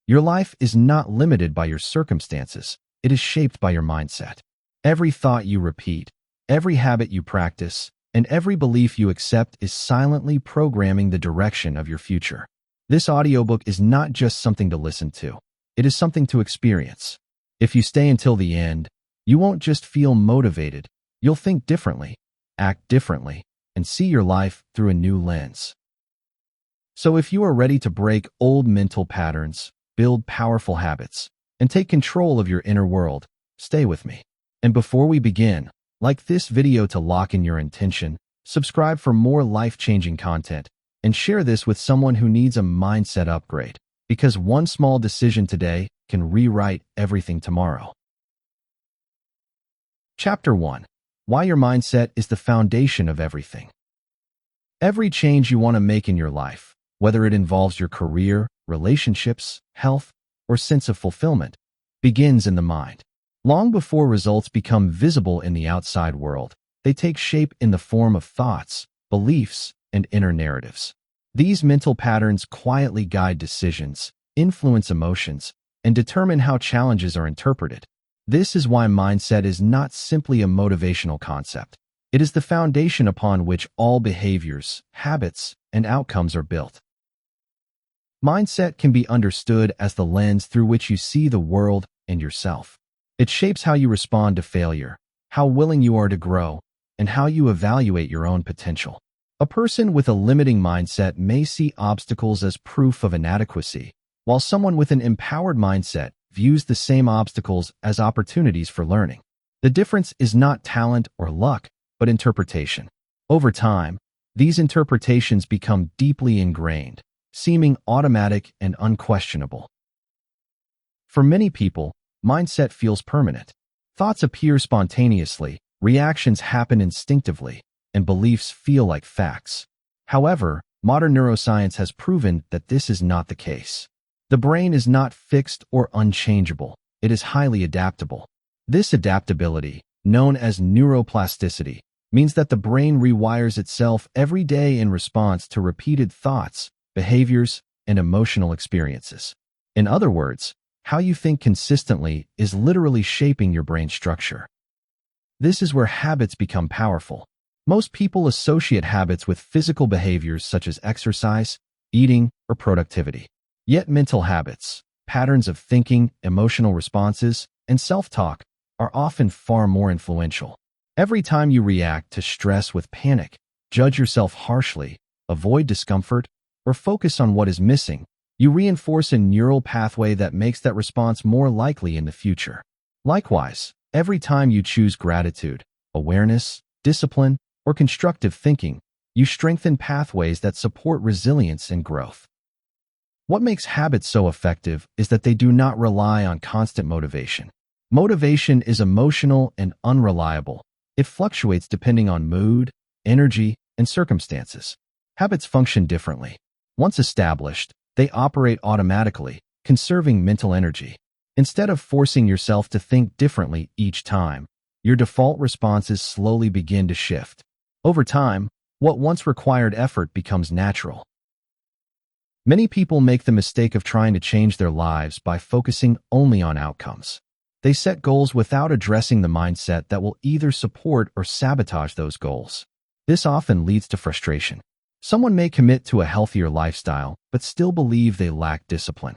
Your life is not limited by your circumstances. It is shaped by your mindset. Every thought you repeat, every habit you practice, and every belief you accept is silently programming the direction of your future. This audiobook is not just something to listen to. It is something to experience. If you stay until the end, you won't just feel motivated. You'll think differently, act differently, and see your life through a new lens. So if you are ready to break old mental patterns, build powerful habits, and take control of your inner world, stay with me. And before we begin, like this video to lock in your intention, subscribe for more life-changing content, and share this with someone who needs a mindset upgrade, because one small decision today can rewrite everything tomorrow. Chapter 1. Why your mindset is the foundation of everything. Every change you want to make in your life, whether it involves your career, relationships, health, or sense of fulfillment, begins in the mind. Long before results become visible in the outside world, they take shape in the form of thoughts, beliefs, and inner narratives. These mental patterns quietly guide decisions, influence emotions, and determine how challenges are interpreted. This is why mindset is not simply a motivational concept. It is the foundation upon which all behaviors, habits, and outcomes are built. Mindset can be understood as the lens through which you see the world and yourself. It shapes how you respond to failure, how willing you are to grow, and how you evaluate your own potential. A person with a limiting mindset may see obstacles as proof of inadequacy, while someone with an empowered mindset views the same obstacles as opportunities for learning. The difference is not talent or luck, but interpretation. Over time, these interpretations become deeply ingrained, seeming automatic and unquestionable. For many people, mindset feels permanent. Thoughts appear spontaneously, reactions happen instinctively, and beliefs feel like facts. However, modern neuroscience has proven that this is not the case. The brain is not fixed or unchangeable. It is highly adaptable. This adaptability, known as neuroplasticity, means that the brain rewires itself every day in response to repeated thoughts, behaviors, and emotional experiences. In other words, how you think consistently is literally shaping your brain structure. This is where habits become powerful. Most people associate habits with physical behaviors such as exercise, eating, or productivity. Yet mental habits, patterns of thinking, emotional responses, and self-talk are often far more influential. Every time you react to stress with panic, judge yourself harshly, avoid discomfort, or focus on what is missing, you reinforce a neural pathway that makes that response more likely in the future. Likewise, every time you choose gratitude, awareness, discipline, or constructive thinking, you strengthen pathways that support resilience and growth. What makes habits so effective is that they do not rely on constant motivation. Motivation is emotional and unreliable. It fluctuates depending on mood, energy, and circumstances. Habits function differently. Once established, they operate automatically, conserving mental energy. Instead of forcing yourself to think differently each time, your default responses slowly begin to shift. Over time, what once required effort becomes natural. Many people make the mistake of trying to change their lives by focusing only on outcomes. They set goals without addressing the mindset that will either support or sabotage those goals. This often leads to frustration. Someone may commit to a healthier lifestyle, but still believe they lack discipline.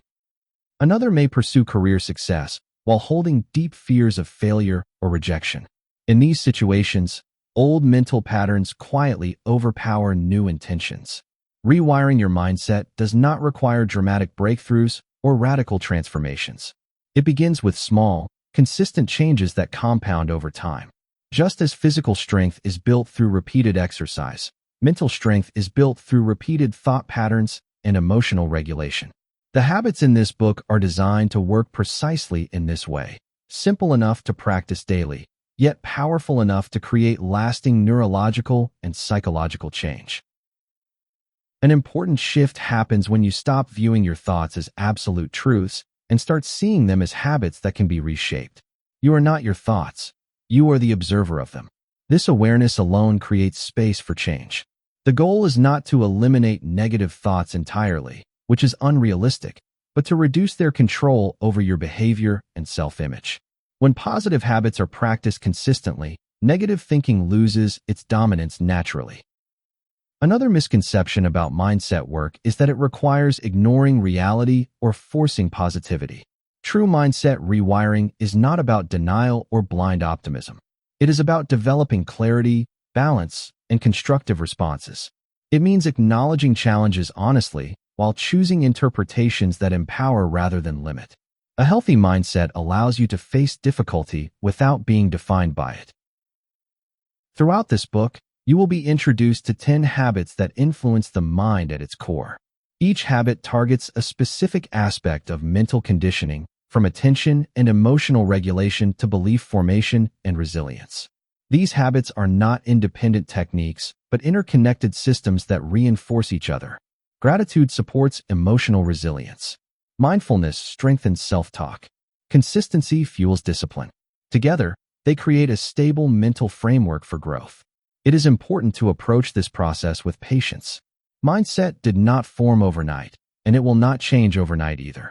Another may pursue career success while holding deep fears of failure or rejection. In these situations, old mental patterns quietly overpower new intentions. Rewiring your mindset does not require dramatic breakthroughs or radical transformations. It begins with small, consistent changes that compound over time. Just as physical strength is built through repeated exercise, mental strength is built through repeated thought patterns and emotional regulation. The habits in this book are designed to work precisely in this way, simple enough to practice daily, yet powerful enough to create lasting neurological and psychological change. An important shift happens when you stop viewing your thoughts as absolute truths and start seeing them as habits that can be reshaped. You are not your thoughts. You are the observer of them. This awareness alone creates space for change. The goal is not to eliminate negative thoughts entirely, which is unrealistic, but to reduce their control over your behavior and self-image. When positive habits are practiced consistently, negative thinking loses its dominance naturally. Another misconception about mindset work is that it requires ignoring reality or forcing positivity. True mindset rewiring is not about denial or blind optimism. It is about developing clarity, balance, and constructive responses. It means acknowledging challenges honestly while choosing interpretations that empower rather than limit. A healthy mindset allows you to face difficulty without being defined by it. Throughout this book, you will be introduced to 10 habits that influence the mind at its core. Each habit targets a specific aspect of mental conditioning, from attention and emotional regulation to belief formation and resilience. These habits are not independent techniques, but interconnected systems that reinforce each other. Gratitude supports emotional resilience. Mindfulness strengthens self-talk. Consistency fuels discipline. Together, they create a stable mental framework for growth. It is important to approach this process with patience. Mindset did not form overnight, and it will not change overnight either.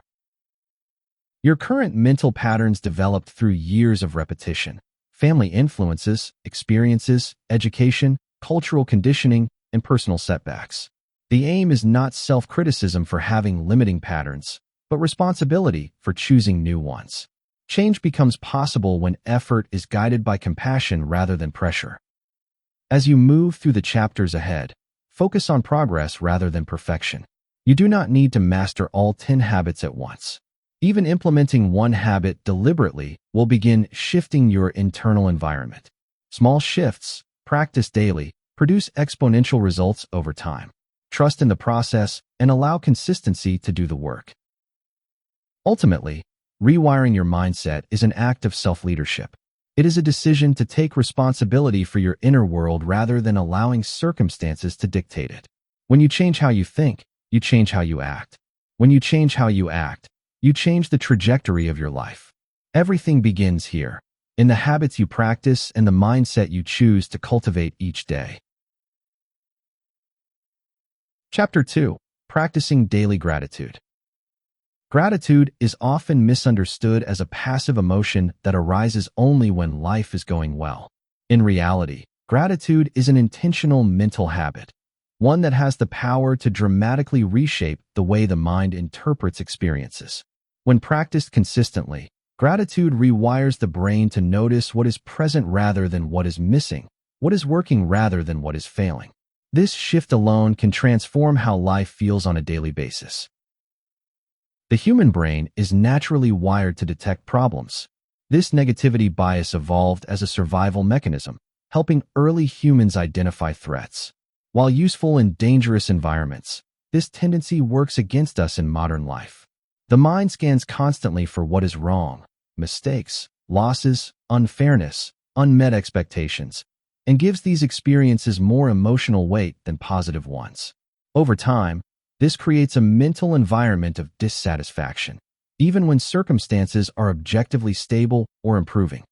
Your current mental patterns developed through years of repetition. Family influences, experiences, education, cultural conditioning, and personal setbacks. The aim is not self-criticism for having limiting patterns, but responsibility for choosing new ones. Change becomes possible when effort is guided by compassion rather than pressure. As you move through the chapters ahead, focus on progress rather than perfection. You do not need to master all 10 habits at once. Even implementing one habit deliberately will begin shifting your internal environment. Small shifts, practiced daily, produce exponential results over time. Trust in the process and allow consistency to do the work. Ultimately, rewiring your mindset is an act of self-leadership. It is a decision to take responsibility for your inner world rather than allowing circumstances to dictate it. When you change how you think, you change how you act. When you change how you act, you change the trajectory of your life. Everything begins here, in the habits you practice and the mindset you choose to cultivate each day. Chapter 2. Practicing Daily Gratitude. Gratitude is often misunderstood as a passive emotion that arises only when life is going well. In reality, gratitude is an intentional mental habit, one that has the power to dramatically reshape the way the mind interprets experiences. When practiced consistently, gratitude rewires the brain to notice what is present rather than what is missing, what is working rather than what is failing. This shift alone can transform how life feels on a daily basis. The human brain is naturally wired to detect problems. This negativity bias evolved as a survival mechanism, helping early humans identify threats. While useful in dangerous environments, this tendency works against us in modern life. The mind scans constantly for what is wrong, mistakes, losses, unfairness, unmet expectations, and gives these experiences more emotional weight than positive ones. Over time, this creates a mental environment of dissatisfaction, even when circumstances are objectively stable or improving.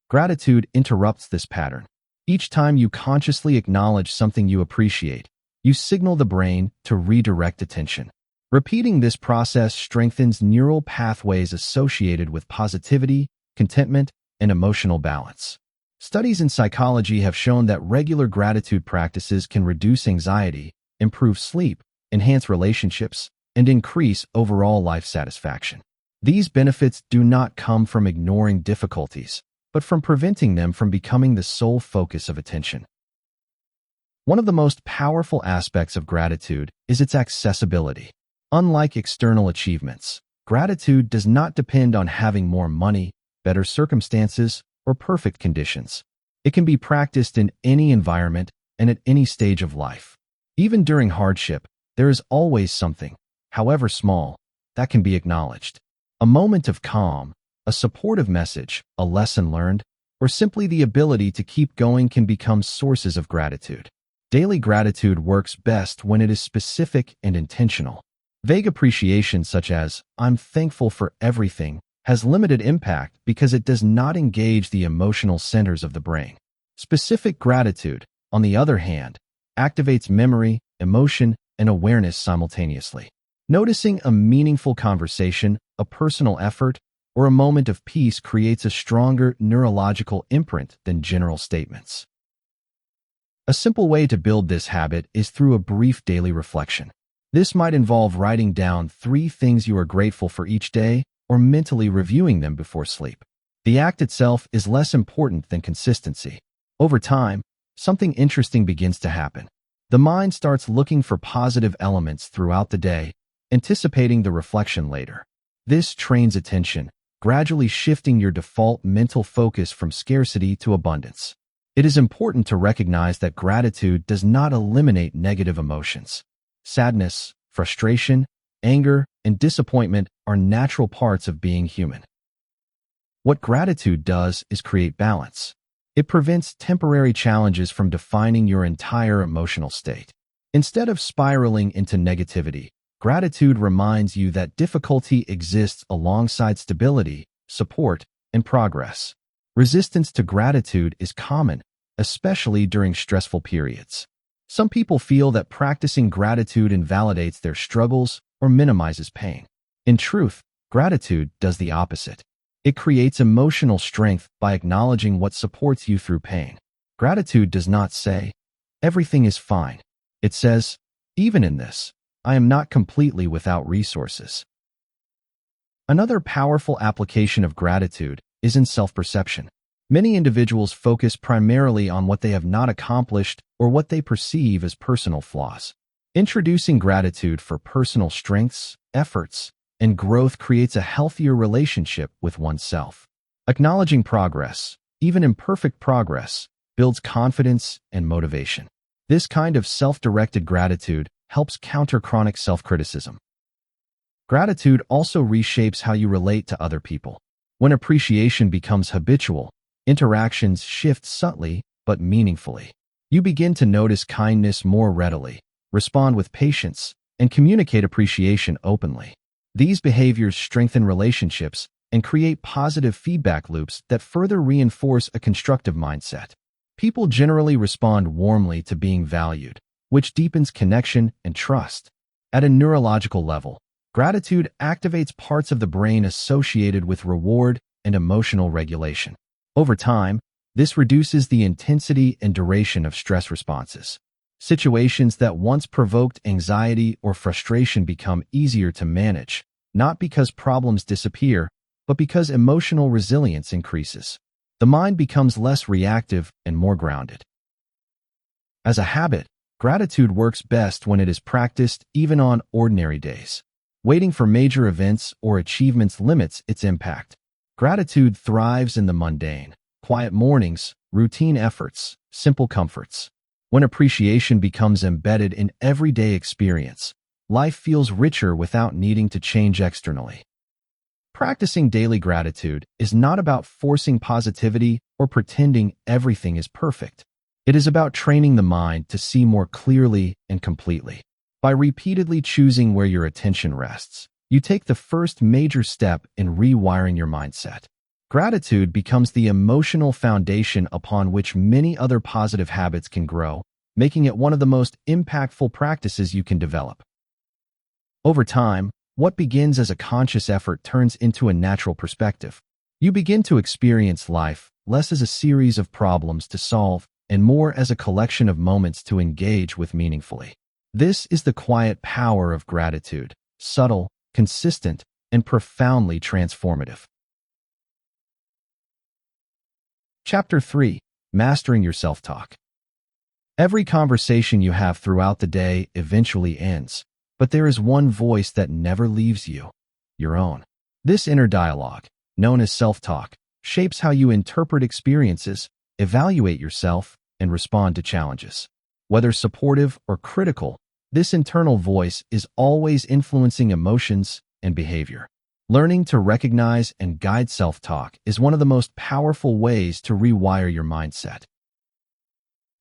Gratitude interrupts this pattern. Each time you consciously acknowledge something you appreciate, you signal the brain to redirect attention. Repeating this process strengthens neural pathways associated with positivity, contentment, and emotional balance. Studies in psychology have shown that regular gratitude practices can reduce anxiety, improve sleep, enhance relationships, and increase overall life satisfaction. These benefits do not come from ignoring difficulties, but from preventing them from becoming the sole focus of attention. One of the most powerful aspects of gratitude is its accessibility. Unlike external achievements, gratitude does not depend on having more money, better circumstances, or perfect conditions. It can be practiced in any environment and at any stage of life. Even during hardship, there is always something, however small, that can be acknowledged. A moment of calm, a supportive message, a lesson learned, or simply the ability to keep going can become sources of gratitude. Daily gratitude works best when it is specific and intentional. Vague appreciation such as, "I'm thankful for everything," has limited impact because it does not engage the emotional centers of the brain. Specific gratitude, on the other hand, activates memory, emotion, and awareness simultaneously. Noticing a meaningful conversation, a personal effort, or a moment of peace creates a stronger neurological imprint than general statements. A simple way to build this habit is through a brief daily reflection. This might involve writing down 3 things you are grateful for each day or mentally reviewing them before sleep. The act itself is less important than consistency. Over time, something interesting begins to happen. The mind starts looking for positive elements throughout the day, anticipating the reflection later. This trains attention, gradually shifting your default mental focus from scarcity to abundance. It is important to recognize that gratitude does not eliminate negative emotions. Sadness, frustration, anger, and disappointment are natural parts of being human. What gratitude does is create balance. It prevents temporary challenges from defining your entire emotional state. Instead of spiraling into negativity, gratitude reminds you that difficulty exists alongside stability, support, and progress. Resistance to gratitude is common, especially during stressful periods. Some people feel that practicing gratitude invalidates their struggles or minimizes pain. In truth, gratitude does the opposite. It creates emotional strength by acknowledging what supports you through pain. Gratitude does not say, "Everything is fine." It says, "Even in this, I am not completely without resources." Another powerful application of gratitude is in self-perception. Many individuals focus primarily on what they have not accomplished or what they perceive as personal flaws. Introducing gratitude for personal strengths, efforts, and growth creates a healthier relationship with oneself. Acknowledging progress, even imperfect progress, builds confidence and motivation. This kind of self-directed gratitude helps counter chronic self-criticism. Gratitude also reshapes how you relate to other people. When appreciation becomes habitual, interactions shift subtly but meaningfully. You begin to notice kindness more readily, respond with patience, and communicate appreciation openly. These behaviors strengthen relationships and create positive feedback loops that further reinforce a constructive mindset. People generally respond warmly to being valued, which deepens connection and trust. At a neurological level, gratitude activates parts of the brain associated with reward and emotional regulation. Over time, this reduces the intensity and duration of stress responses. Situations that once provoked anxiety or frustration become easier to manage, not because problems disappear, but because emotional resilience increases. The mind becomes less reactive and more grounded. As a habit, gratitude works best when it is practiced even on ordinary days. Waiting for major events or achievements limits its impact. Gratitude thrives in the mundane, quiet mornings, routine efforts, simple comforts. When appreciation becomes embedded in everyday experience, life feels richer without needing to change externally. Practicing daily gratitude is not about forcing positivity or pretending everything is perfect. It is about training the mind to see more clearly and completely. By repeatedly choosing where your attention rests, you take the first major step in rewiring your mindset. Gratitude becomes the emotional foundation upon which many other positive habits can grow, making it one of the most impactful practices you can develop. Over time, what begins as a conscious effort turns into a natural perspective. You begin to experience life less as a series of problems to solve and more as a collection of moments to engage with meaningfully. This is the quiet power of gratitude, subtle, consistent, and profoundly transformative. Chapter 3. Mastering your self-talk. Every conversation you have throughout the day eventually ends, but there is one voice that never leaves you, your own. This inner dialogue, known as self-talk, shapes how you interpret experiences, evaluate yourself, and respond to challenges. Whether supportive or critical, this internal voice is always influencing emotions and behavior. Learning to recognize and guide self-talk is one of the most powerful ways to rewire your mindset.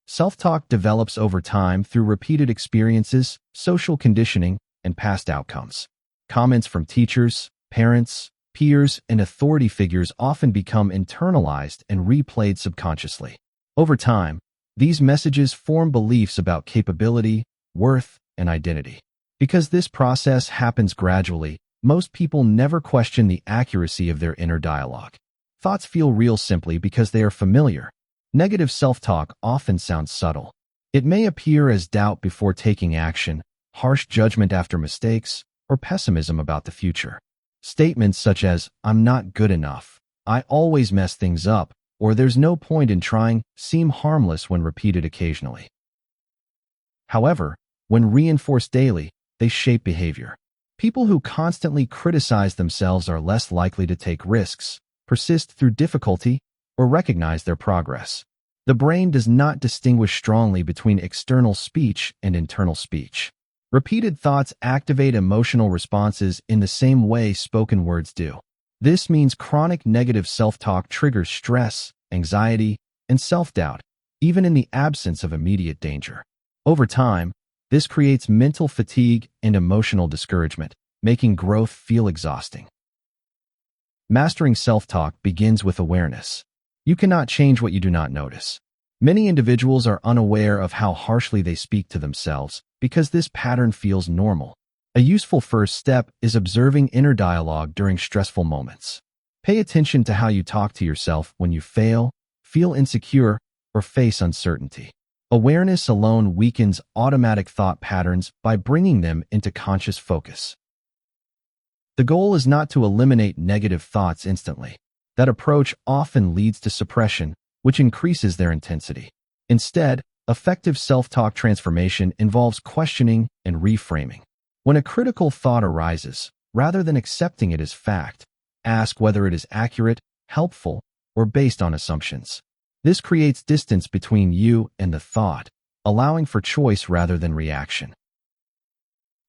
Self-talk develops over time through repeated experiences, social conditioning, and past outcomes. Comments from teachers, parents, peers, and authority figures often become internalized and replayed subconsciously. Over time, these messages form beliefs about capability, worth, and identity. Because this process happens gradually, most people never question the accuracy of their inner dialogue. Thoughts feel real simply because they are familiar. Negative self-talk often sounds subtle. It may appear as doubt before taking action, harsh judgment after mistakes, or pessimism about the future. Statements such as, "I'm not good enough," "I always mess things up," or "there's no point in trying," seem harmless when repeated occasionally. However, when reinforced daily, they shape behavior. People who constantly criticize themselves are less likely to take risks, persist through difficulty, or recognize their progress. The brain does not distinguish strongly between external speech and internal speech. Repeated thoughts activate emotional responses in the same way spoken words do. This means chronic negative self-talk triggers stress, anxiety, and self-doubt, even in the absence of immediate danger. Over time, this creates mental fatigue and emotional discouragement, making growth feel exhausting. Mastering self-talk begins with awareness. You cannot change what you do not notice. Many individuals are unaware of how harshly they speak to themselves because this pattern feels normal. A useful first step is observing inner dialogue during stressful moments. Pay attention to how you talk to yourself when you fail, feel insecure, or face uncertainty. Awareness alone weakens automatic thought patterns by bringing them into conscious focus. The goal is not to eliminate negative thoughts instantly. That approach often leads to suppression, which increases their intensity. Instead, effective self-talk transformation involves questioning and reframing. When a critical thought arises, rather than accepting it as fact, ask whether it is accurate, helpful, or based on assumptions. This creates distance between you and the thought, allowing for choice rather than reaction.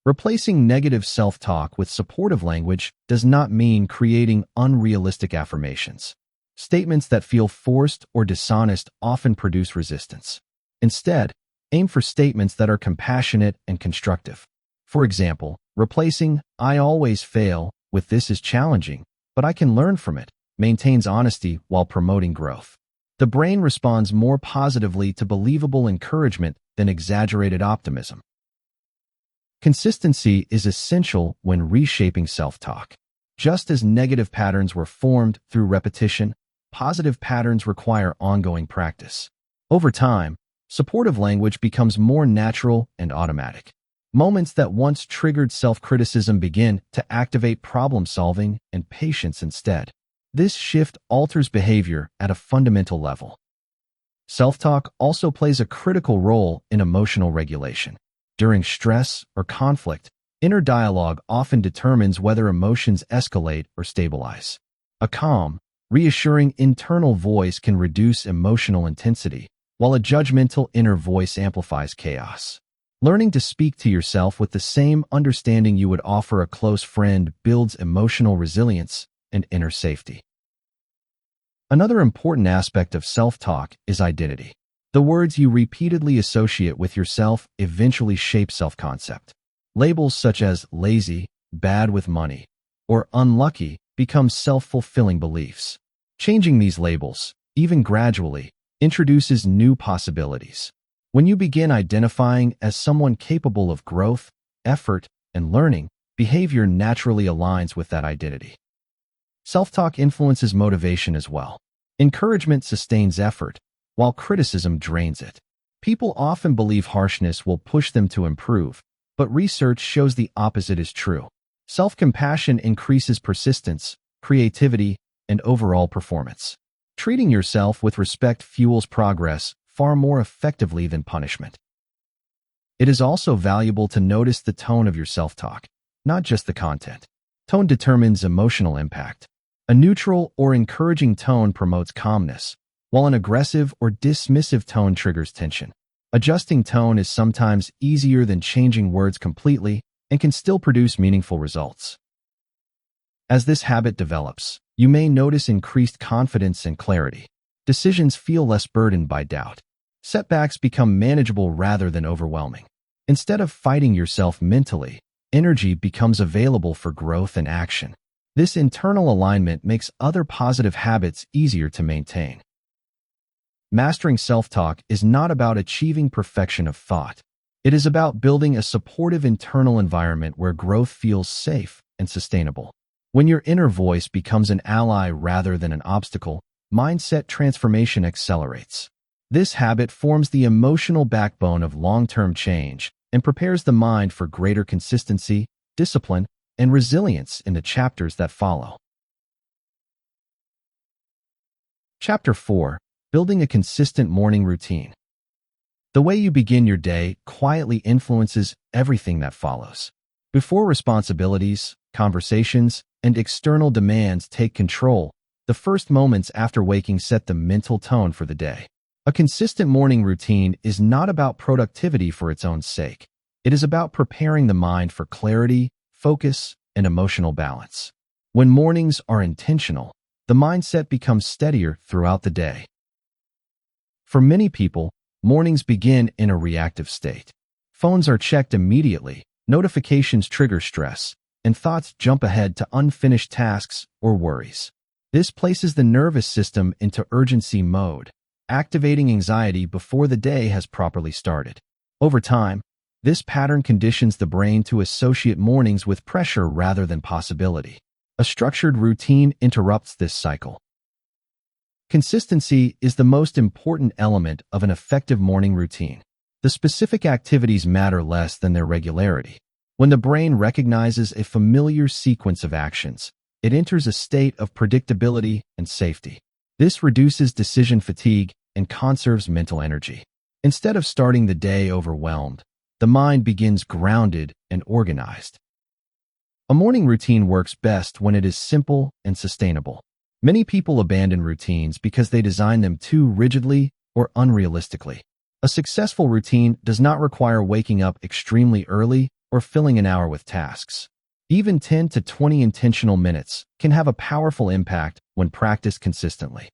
Replacing negative self-talk with supportive language does not mean creating unrealistic affirmations. Statements that feel forced or dishonest often produce resistance. Instead, aim for statements that are compassionate and constructive. For example, replacing "I always fail" with "This is challenging, but I can learn from it" maintains honesty while promoting growth. The brain responds more positively to believable encouragement than exaggerated optimism. Consistency is essential when reshaping self-talk. Just as negative patterns were formed through repetition, positive patterns require ongoing practice. Over time, supportive language becomes more natural and automatic. Moments that once triggered self-criticism begin to activate problem-solving and patience instead. This shift alters behavior at a fundamental level. Self-talk also plays a critical role in emotional regulation. During stress or conflict, inner dialogue often determines whether emotions escalate or stabilize. A calm, reassuring internal voice can reduce emotional intensity, while a judgmental inner voice amplifies chaos. Learning to speak to yourself with the same understanding you would offer a close friend builds emotional resilience and inner safety. Another important aspect of self-talk is identity. The words you repeatedly associate with yourself eventually shape self-concept. Labels such as lazy, bad with money, or unlucky become self-fulfilling beliefs. Changing these labels, even gradually, introduces new possibilities. When you begin identifying as someone capable of growth, effort, and learning, behavior naturally aligns with that identity. Self-talk influences motivation as well. Encouragement sustains effort, while criticism drains it. People often believe harshness will push them to improve, but research shows the opposite is true. Self-compassion increases persistence, creativity, and overall performance. Treating yourself with respect fuels progress far more effectively than punishment. It is also valuable to notice the tone of your self-talk, not just the content. Tone determines emotional impact. A neutral or encouraging tone promotes calmness, while an aggressive or dismissive tone triggers tension. Adjusting tone is sometimes easier than changing words completely and can still produce meaningful results. As this habit develops, you may notice increased confidence and clarity. Decisions feel less burdened by doubt. Setbacks become manageable rather than overwhelming. Instead of fighting yourself mentally, energy becomes available for growth and action. This internal alignment makes other positive habits easier to maintain. Mastering self-talk is not about achieving perfection of thought. It is about building a supportive internal environment where growth feels safe and sustainable. When your inner voice becomes an ally rather than an obstacle, mindset transformation accelerates. This habit forms the emotional backbone of long-term change and prepares the mind for greater consistency, discipline, and resilience in the chapters that follow. Chapter 4. Building a consistent morning routine. The way you begin your day quietly influences everything that follows. Before responsibilities, conversations, and external demands take control, the first moments after waking set the mental tone for the day. A consistent morning routine is not about productivity for its own sake. It is about preparing the mind for clarity, focus, and emotional balance. When mornings are intentional, the mindset becomes steadier throughout the day. For many people, mornings begin in a reactive state. Phones are checked immediately, notifications trigger stress, and thoughts jump ahead to unfinished tasks or worries. This places the nervous system into urgency mode, activating anxiety before the day has properly started. Over time, this pattern conditions the brain to associate mornings with pressure rather than possibility. A structured routine interrupts this cycle. Consistency is the most important element of an effective morning routine. The specific activities matter less than their regularity. When the brain recognizes a familiar sequence of actions, it enters a state of predictability and safety. This reduces decision fatigue and conserves mental energy. Instead of starting the day overwhelmed, the mind begins grounded and organized. A morning routine works best when it is simple and sustainable. Many people abandon routines because they design them too rigidly or unrealistically. A successful routine does not require waking up extremely early or filling an hour with tasks. Even 10 to 20 intentional minutes can have a powerful impact when practiced consistently.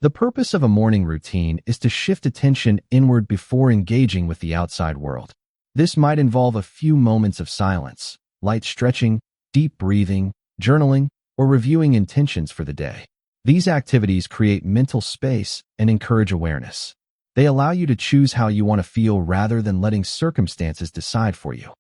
The purpose of a morning routine is to shift attention inward before engaging with the outside world. This might involve a few moments of silence, light stretching, deep breathing, journaling, or reviewing intentions for the day. These activities create mental space and encourage awareness. They allow you to choose how you want to feel rather than letting circumstances decide for you.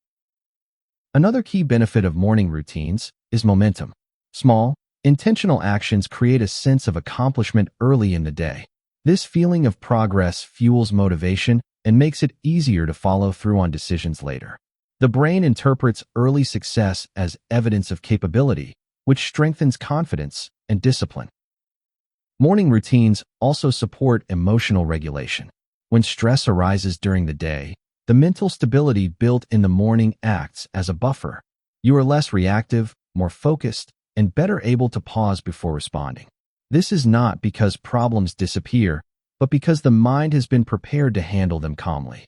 Another key benefit of morning routines is momentum. Small, intentional actions create a sense of accomplishment early in the day. This feeling of progress fuels motivation and makes it easier to follow through on decisions later. The brain interprets early success as evidence of capability, which strengthens confidence and discipline. Morning routines also support emotional regulation. When stress arises during the day, the mental stability built in the morning acts as a buffer. You are less reactive, more focused, and better able to pause before responding. This is not because problems disappear, but because the mind has been prepared to handle them calmly.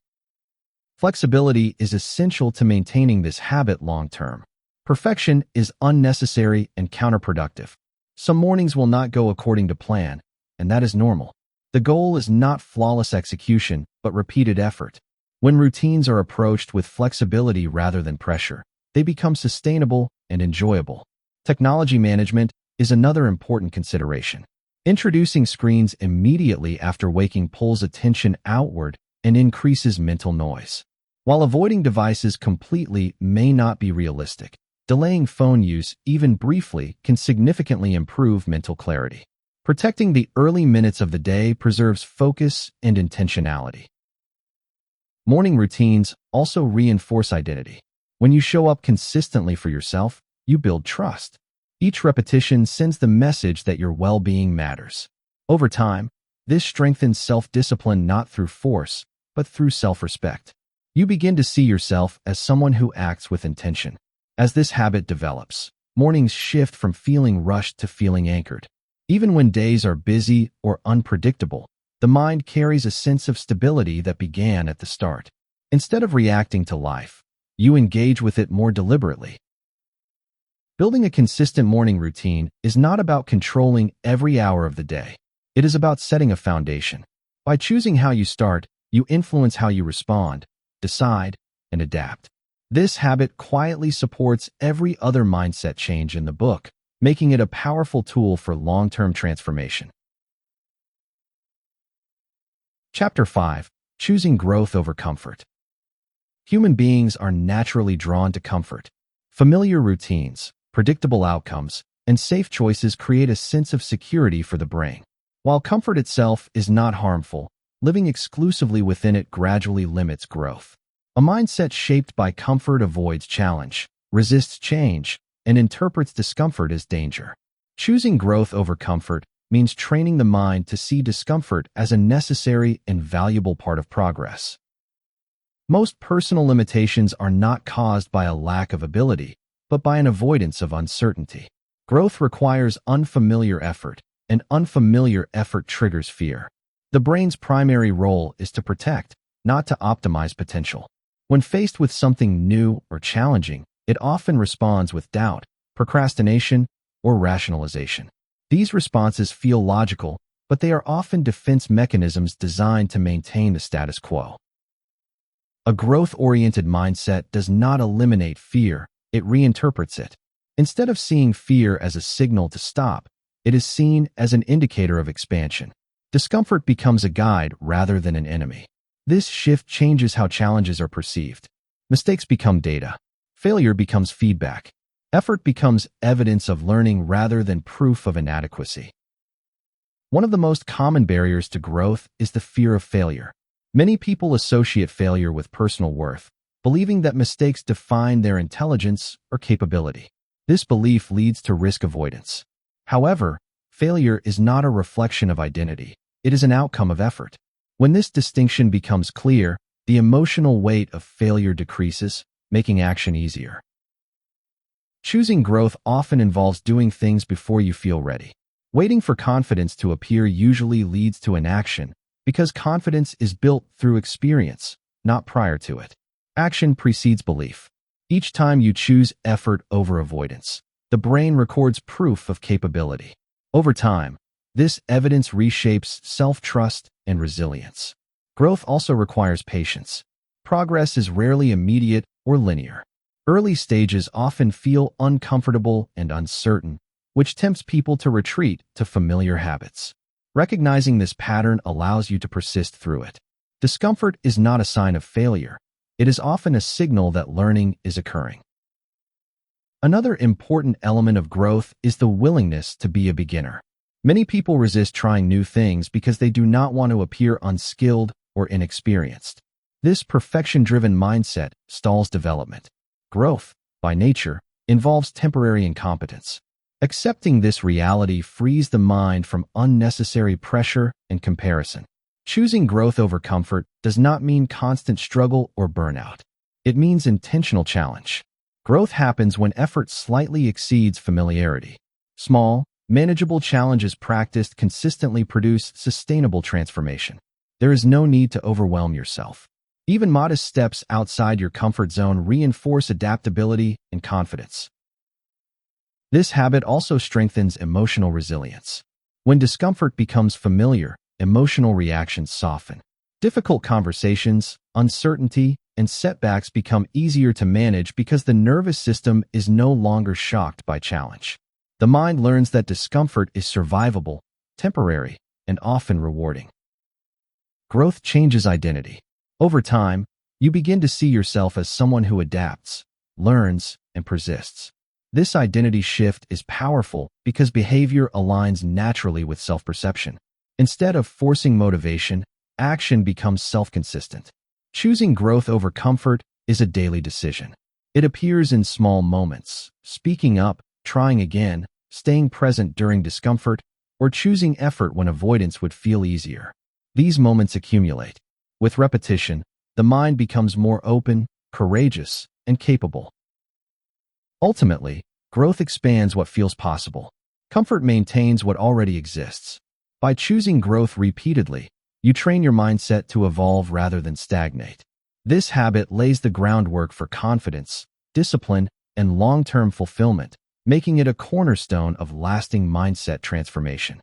Flexibility is essential to maintaining this habit long-term. Perfection is unnecessary and counterproductive. Some mornings will not go according to plan, and that is normal. The goal is not flawless execution, but repeated effort. When routines are approached with flexibility rather than pressure, they become sustainable and enjoyable. Technology management is another important consideration. Introducing screens immediately after waking pulls attention outward and increases mental noise. While avoiding devices completely may not be realistic, delaying phone use even briefly can significantly improve mental clarity. Protecting the early minutes of the day preserves focus and intentionality. Morning routines also reinforce identity. When you show up consistently for yourself, you build trust. Each repetition sends the message that your well-being matters. Over time, this strengthens self-discipline not through force, but through self-respect. You begin to see yourself as someone who acts with intention. As this habit develops, mornings shift from feeling rushed to feeling anchored. Even when days are busy or unpredictable, the mind carries a sense of stability that began at the start. Instead of reacting to life, you engage with it more deliberately. Building a consistent morning routine is not about controlling every hour of the day. It is about setting a foundation. By choosing how you start, you influence how you respond, decide, and adapt. This habit quietly supports every other mindset change in the book, making it a powerful tool for long-term transformation. Chapter 5. Choosing Growth Over Comfort. Human beings are naturally drawn to comfort. Familiar routines, predictable outcomes, and safe choices create a sense of security for the brain. While comfort itself is not harmful, living exclusively within it gradually limits growth. A mindset shaped by comfort avoids challenge, resists change, and interprets discomfort as danger. Choosing growth over comfort means training the mind to see discomfort as a necessary and valuable part of progress. Most personal limitations are not caused by a lack of ability, but by an avoidance of uncertainty. Growth requires unfamiliar effort, and unfamiliar effort triggers fear. The brain's primary role is to protect, not to optimize potential. When faced with something new or challenging, it often responds with doubt, procrastination, or rationalization. These responses feel logical, but they are often defense mechanisms designed to maintain the status quo. A growth-oriented mindset does not eliminate fear, it reinterprets it. Instead of seeing fear as a signal to stop, it is seen as an indicator of expansion. Discomfort becomes a guide rather than an enemy. This shift changes how challenges are perceived. Mistakes become data. Failure becomes feedback. Effort becomes evidence of learning rather than proof of inadequacy. One of the most common barriers to growth is the fear of failure. Many people associate failure with personal worth, believing that mistakes define their intelligence or capability. This belief leads to risk avoidance. However, failure is not a reflection of identity. It is an outcome of effort. When this distinction becomes clear, the emotional weight of failure decreases, making action easier. Choosing growth often involves doing things before you feel ready. Waiting for confidence to appear usually leads to inaction, because confidence is built through experience, not prior to it. Action precedes belief. Each time you choose effort over avoidance, the brain records proof of capability. Over time, this evidence reshapes self-trust and resilience. Growth also requires patience. Progress is rarely immediate or linear. Early stages often feel uncomfortable and uncertain, which tempts people to retreat to familiar habits. Recognizing this pattern allows you to persist through it. Discomfort is not a sign of failure. It is often a signal that learning is occurring. Another important element of growth is the willingness to be a beginner. Many people resist trying new things because they do not want to appear unskilled or inexperienced. This perfection-driven mindset stalls development. Growth, by nature, involves temporary incompetence. Accepting this reality frees the mind from unnecessary pressure and comparison. Choosing growth over comfort does not mean constant struggle or burnout. It means intentional challenge. Growth happens when effort slightly exceeds familiarity. Small, manageable challenges practiced consistently produce sustainable transformation. There is no need to overwhelm yourself. Even modest steps outside your comfort zone reinforce adaptability and confidence. This habit also strengthens emotional resilience. When discomfort becomes familiar, emotional reactions soften. Difficult conversations, uncertainty, and setbacks become easier to manage because the nervous system is no longer shocked by challenge. The mind learns that discomfort is survivable, temporary, and often rewarding. Growth changes identity. Over time, you begin to see yourself as someone who adapts, learns, and persists. This identity shift is powerful because behavior aligns naturally with self-perception. Instead of forcing motivation, action becomes self-consistent. Choosing growth over comfort is a daily decision. It appears in small moments, speaking up, trying again, staying present during discomfort, or choosing effort when avoidance would feel easier. These moments accumulate. With repetition, the mind becomes more open, courageous, and capable. Ultimately, growth expands what feels possible. Comfort maintains what already exists. By choosing growth repeatedly, you train your mindset to evolve rather than stagnate. This habit lays the groundwork for confidence, discipline, and long-term fulfillment, making it a cornerstone of lasting mindset transformation.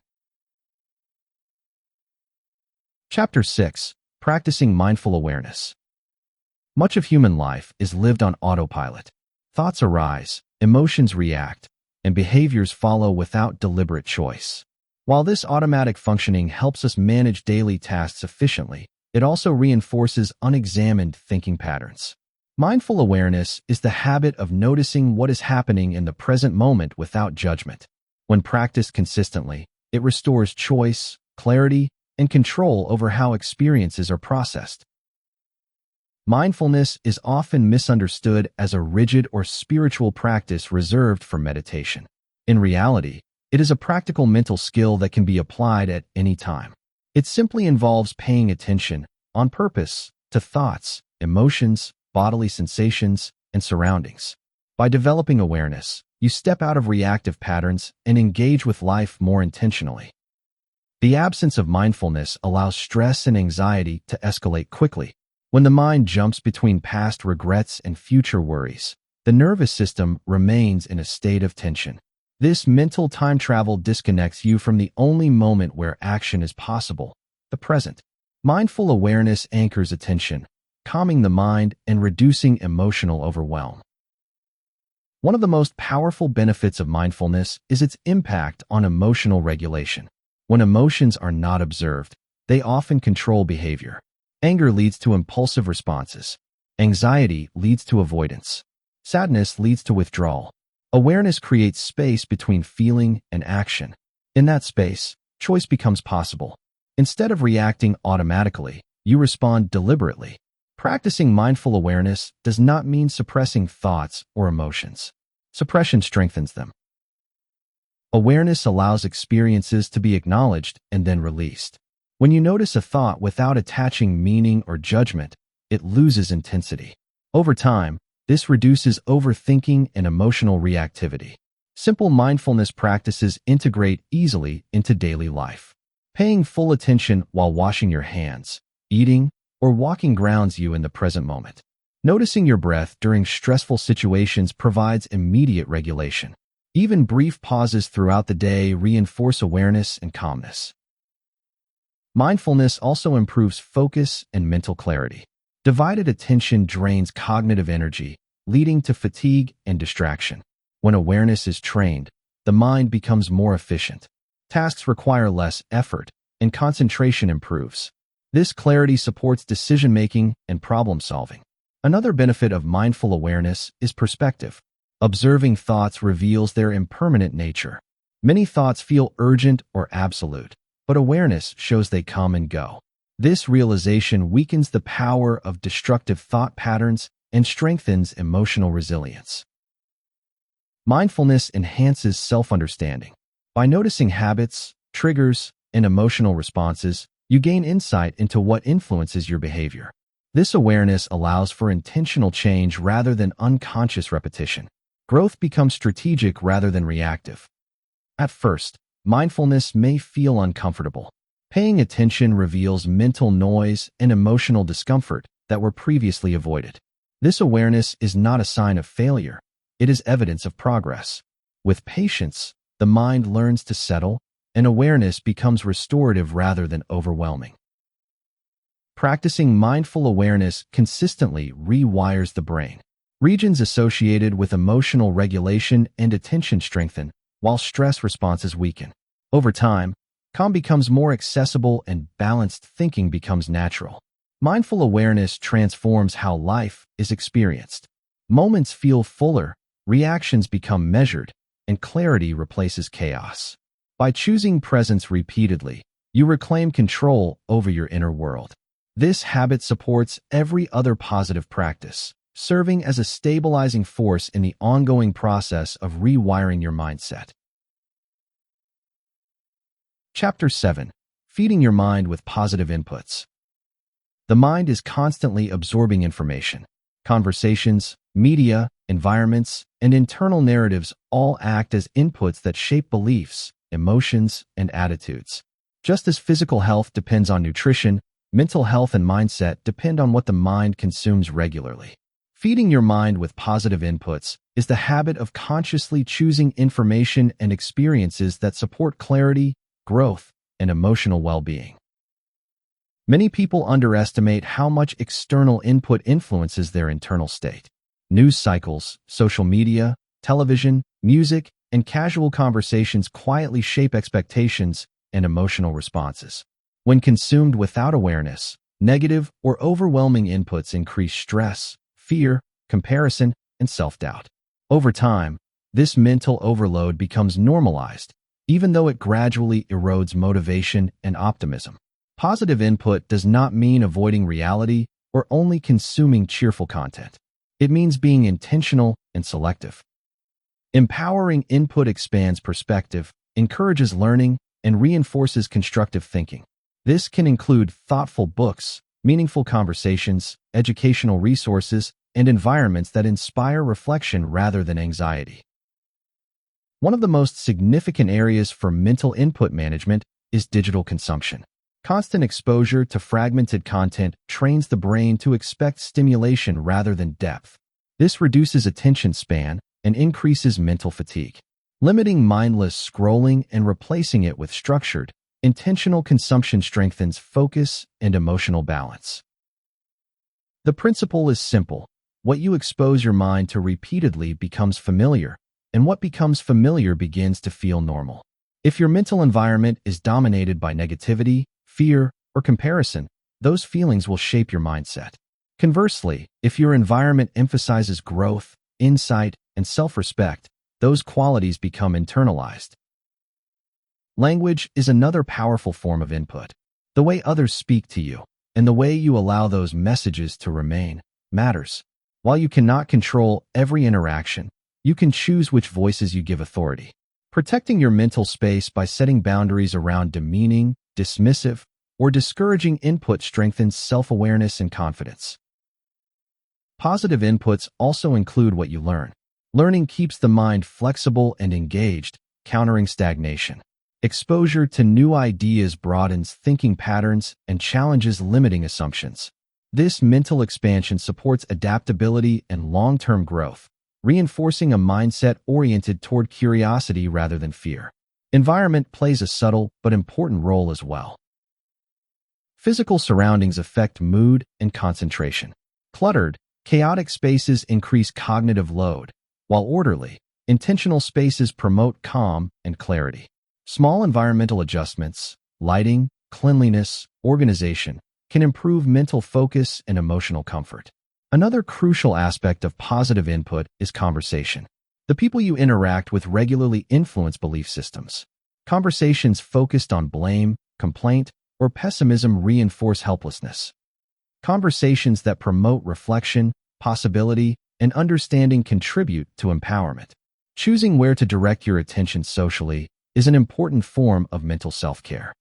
Chapter 6. Practicing Mindful Awareness. Much of human life is lived on autopilot. Thoughts arise, emotions react, and behaviors follow without deliberate choice. While this automatic functioning helps us manage daily tasks efficiently, it also reinforces unexamined thinking patterns. Mindful awareness is the habit of noticing what is happening in the present moment without judgment. When practiced consistently, it restores choice, clarity, and control over how experiences are processed. Mindfulness is often misunderstood as a rigid or spiritual practice reserved for meditation. In reality, it is a practical mental skill that can be applied at any time. It simply involves paying attention, on purpose, to thoughts, emotions, bodily sensations, and surroundings. By developing awareness, you step out of reactive patterns and engage with life more intentionally. The absence of mindfulness allows stress and anxiety to escalate quickly. When the mind jumps between past regrets and future worries, the nervous system remains in a state of tension. This mental time travel disconnects you from the only moment where action is possible, the present. Mindful awareness anchors attention, calming the mind and reducing emotional overwhelm. One of the most powerful benefits of mindfulness is its impact on emotional regulation. When emotions are not observed, they often control behavior. Anger leads to impulsive responses. Anxiety leads to avoidance. Sadness leads to withdrawal. Awareness creates space between feeling and action. In that space, choice becomes possible. Instead of reacting automatically, you respond deliberately. Practicing mindful awareness does not mean suppressing thoughts or emotions. Suppression strengthens them. Awareness allows experiences to be acknowledged and then released. When you notice a thought without attaching meaning or judgment, it loses intensity. Over time, this reduces overthinking and emotional reactivity. Simple mindfulness practices integrate easily into daily life. Paying full attention while washing your hands, eating, or walking grounds you in the present moment. Noticing your breath during stressful situations provides immediate regulation. Even brief pauses throughout the day reinforce awareness and calmness. Mindfulness also improves focus and mental clarity. Divided attention drains cognitive energy, leading to fatigue and distraction. When awareness is trained, the mind becomes more efficient. Tasks require less effort, and concentration improves. This clarity supports decision-making and problem-solving. Another benefit of mindful awareness is perspective. Observing thoughts reveals their impermanent nature. Many thoughts feel urgent or absolute, but awareness shows they come and go. This realization weakens the power of destructive thought patterns and strengthens emotional resilience. Mindfulness enhances self-understanding. By noticing habits, triggers, and emotional responses, you gain insight into what influences your behavior. This awareness allows for intentional change rather than unconscious repetition. Growth becomes strategic rather than reactive. At first, mindfulness may feel uncomfortable. Paying attention reveals mental noise and emotional discomfort that were previously avoided. This awareness is not a sign of failure. It is evidence of progress. With patience, the mind learns to settle, and awareness becomes restorative rather than overwhelming. Practicing mindful awareness consistently rewires the brain. Regions associated with emotional regulation and attention strengthen, while stress responses weaken. Over time, calm becomes more accessible and balanced thinking becomes natural. Mindful awareness transforms how life is experienced. Moments feel fuller, reactions become measured, and clarity replaces chaos. By choosing presence repeatedly, you reclaim control over your inner world. This habit supports every other positive practice, serving as a stabilizing force in the ongoing process of rewiring your mindset. Chapter 7. Feeding your mind with positive inputs. The mind is constantly absorbing information. Conversations, media, environments, and internal narratives all act as inputs that shape beliefs, emotions, and attitudes. Just as physical health depends on nutrition, mental health and mindset depend on what the mind consumes regularly. Feeding your mind with positive inputs is the habit of consciously choosing information and experiences that support clarity, growth, and emotional well-being. Many people underestimate how much external input influences their internal state. News cycles, social media, television, music, and casual conversations quietly shape expectations and emotional responses. When consumed without awareness, negative or overwhelming inputs increase stress, fear, comparison, and self-doubt. Over time, this mental overload becomes normalized, even though it gradually erodes motivation and optimism. Positive input does not mean avoiding reality or only consuming cheerful content. It means being intentional and selective. Empowering input expands perspective, encourages learning, and reinforces constructive thinking. This can include thoughtful books, meaningful conversations, educational resources, and environments that inspire reflection rather than anxiety. One of the most significant areas for mental input management is digital consumption. Constant exposure to fragmented content trains the brain to expect stimulation rather than depth. This reduces attention span and increases mental fatigue. Limiting mindless scrolling and replacing it with structured, intentional consumption strengthens focus and emotional balance. The principle is simple. What you expose your mind to repeatedly becomes familiar, and what becomes familiar begins to feel normal. If your mental environment is dominated by negativity, fear, or comparison, those feelings will shape your mindset. Conversely, if your environment emphasizes growth, insight, and self-respect, those qualities become internalized. Language is another powerful form of input. The way others speak to you, and the way you allow those messages to remain, matters. While you cannot control every interaction, you can choose which voices you give authority. Protecting your mental space by setting boundaries around demeaning, dismissive, or discouraging input strengthens self-awareness and confidence. Positive inputs also include what you learn. Learning keeps the mind flexible and engaged, countering stagnation. Exposure to new ideas broadens thinking patterns and challenges limiting assumptions. This mental expansion supports adaptability and long-term growth, reinforcing a mindset oriented toward curiosity rather than fear. Environment plays a subtle but important role as well. Physical surroundings affect mood and concentration. Cluttered, chaotic spaces increase cognitive load, while orderly, intentional spaces promote calm and clarity. Small environmental adjustments, lighting, cleanliness, organization, can improve mental focus and emotional comfort. Another crucial aspect of positive input is conversation. The people you interact with regularly influence belief systems. Conversations focused on blame, complaint, or pessimism reinforce helplessness. Conversations that promote reflection, possibility, and understanding contribute to empowerment. Choosing where to direct your attention socially is an important form of mental self-care.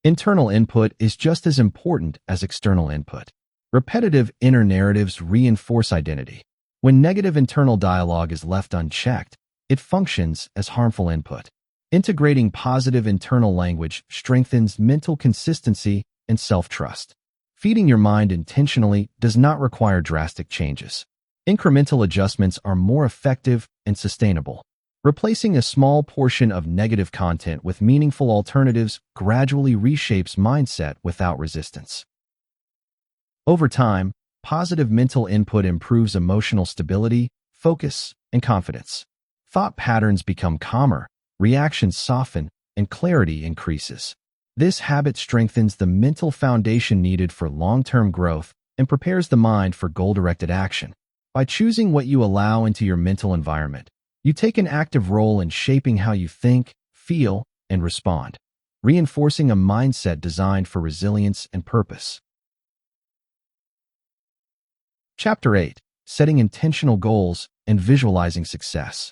Internal input is just as important as external input. Repetitive inner narratives reinforce identity. When negative internal dialogue is left unchecked, it functions as harmful input. Integrating positive internal language strengthens mental consistency and self-trust. Feeding your mind intentionally does not require drastic changes. Incremental adjustments are more effective and sustainable. Replacing a small portion of negative content with meaningful alternatives gradually reshapes mindset without resistance. Over time, positive mental input improves emotional stability, focus, and confidence. Thought patterns become calmer, reactions soften, and clarity increases. This habit strengthens the mental foundation needed for long-term growth and prepares the mind for goal-directed action. By choosing what you allow into your mental environment, you take an active role in shaping how you think, feel, and respond, reinforcing a mindset designed for resilience and purpose. Chapter 8. Setting intentional goals and visualizing success.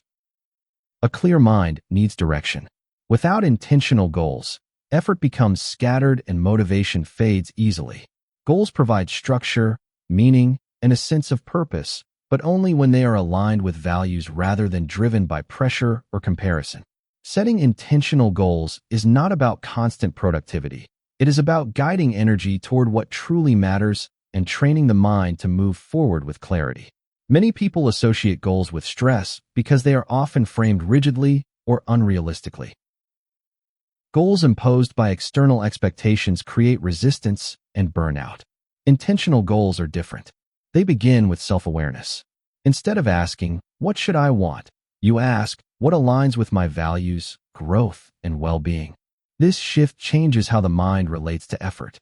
A clear mind needs direction. Without intentional goals, effort becomes scattered and motivation fades easily. Goals provide structure, meaning, and a sense of purpose, but only when they are aligned with values rather than driven by pressure or comparison. Setting intentional goals is not about constant productivity. It is about guiding energy toward what truly matters and training the mind to move forward with clarity. Many people associate goals with stress because they are often framed rigidly or unrealistically. Goals imposed by external expectations create resistance and burnout. Intentional goals are different. They begin with self-awareness. Instead of asking, "What should I want?" you ask, "What aligns with my values, growth, and well-being?" This shift changes how the mind relates to effort.